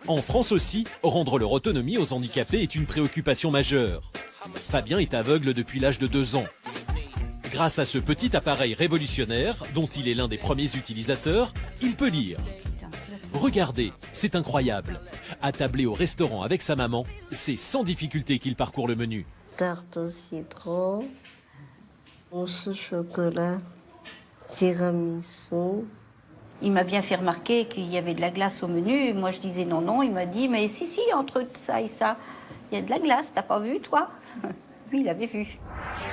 En France aussi, rendre leur autonomie aux handicapés est une préoccupation majeure. Fabien est aveugle depuis l'âge de 2 ans. Grâce à ce petit appareil révolutionnaire, dont il est l'un des premiers utilisateurs, il peut lire. Regardez, c'est incroyable. Attablé au restaurant avec sa maman, c'est sans difficulté qu'il parcourt le menu. Tarte au citron, mousse au chocolat, tiramisu. Il m'a bien fait remarquer qu'il y avait de la glace au menu. Moi, je disais non, non. Il m'a dit, mais si, entre ça et ça, il y a de la glace. T'as pas vu, toi? Lui, il avait vu.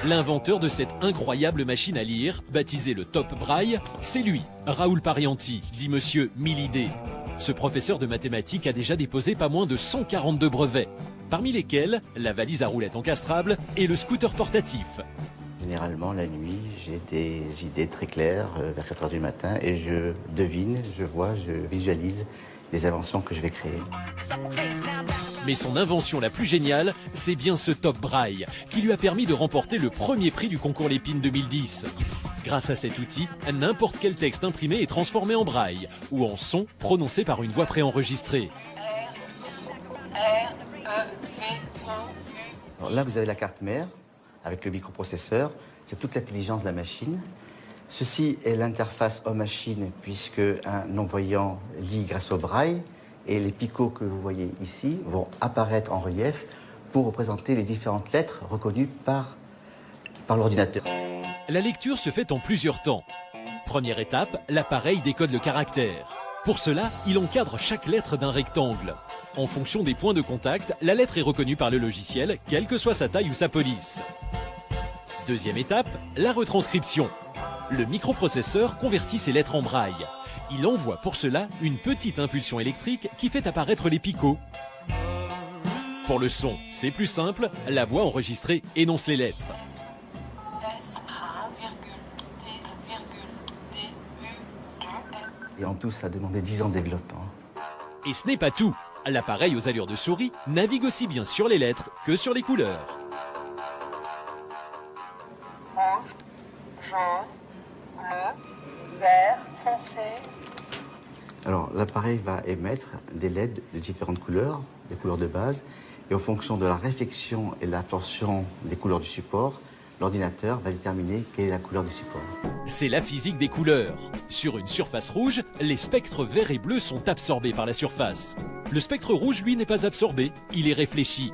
L'inventeur de cette incroyable machine à lire, baptisée le Top Braille, c'est lui, Raoul Parianti, dit monsieur 1000 idées. Ce professeur de mathématiques a déjà déposé pas moins de 142 brevets, parmi lesquels la valise à roulettes encastrable et le scooter portatif. Généralement, la nuit, j'ai des idées très claires vers 4 h du matin et je devine, je vois, je visualise les inventions que je vais créer. Mais son invention la plus géniale, c'est bien ce Top Braille, qui lui a permis de remporter le premier prix du concours Lépine 2010. Grâce à cet outil, n'importe quel texte imprimé est transformé en braille, ou en son prononcé par une voix préenregistrée. Alors là, vous avez la carte mère, avec le microprocesseur, c'est toute l'intelligence de la machine. Ceci est l'interface homme-machine, puisque un non-voyant lit grâce au braille, et les picots que vous voyez ici vont apparaître en relief pour représenter les différentes lettres reconnues par l'ordinateur. La lecture se fait en plusieurs temps. Première étape, l'appareil décode le caractère. Pour cela, il encadre chaque lettre d'un rectangle. En fonction des points de contact, la lettre est reconnue par le logiciel, quelle que soit sa taille ou sa police. Deuxième étape, la retranscription. Le microprocesseur convertit ces lettres en braille. Il envoie pour cela une petite impulsion électrique qui fait apparaître les picots. Pour le son, c'est plus simple, la voix enregistrée énonce les lettres. Et en tout, ça a demandé 10 ans de développement. Et ce n'est pas tout. L'appareil aux allures de souris navigue aussi bien sur les lettres que sur les couleurs. Rouge, jaune, bleu, vert, foncé. Alors, l'appareil va émettre des LED de différentes couleurs, des couleurs de base, et en fonction de la réflexion et de la torsion des couleurs du support, l'ordinateur va déterminer quelle est la couleur du support. C'est la physique des couleurs. Sur une surface rouge, les spectres verts et bleus sont absorbés par la surface. Le spectre rouge, lui, n'est pas absorbé, il est réfléchi.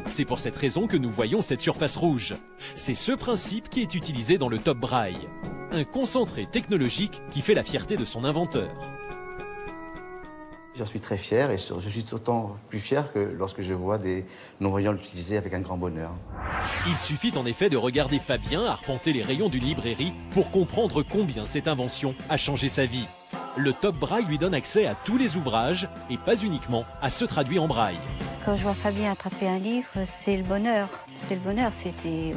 C'est pour cette raison que nous voyons cette surface rouge. C'est ce principe qui est utilisé dans le Top Braille. Un concentré technologique qui fait la fierté de son inventeur. J'en suis très fier et je suis d'autant plus fier que lorsque je vois des non-voyants l'utiliser avec un grand bonheur. Il suffit en effet de regarder Fabien arpenter les rayons d'une librairie pour comprendre combien cette invention a changé sa vie. Le Top Braille lui donne accès à tous les ouvrages et pas uniquement à ceux traduits en braille. Quand je vois Fabien attraper un livre, c'est le bonheur. C'est le bonheur, c'était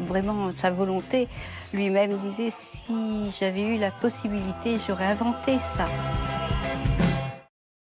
vraiment sa volonté. Lui-même disait, si j'avais eu la possibilité, j'aurais inventé ça.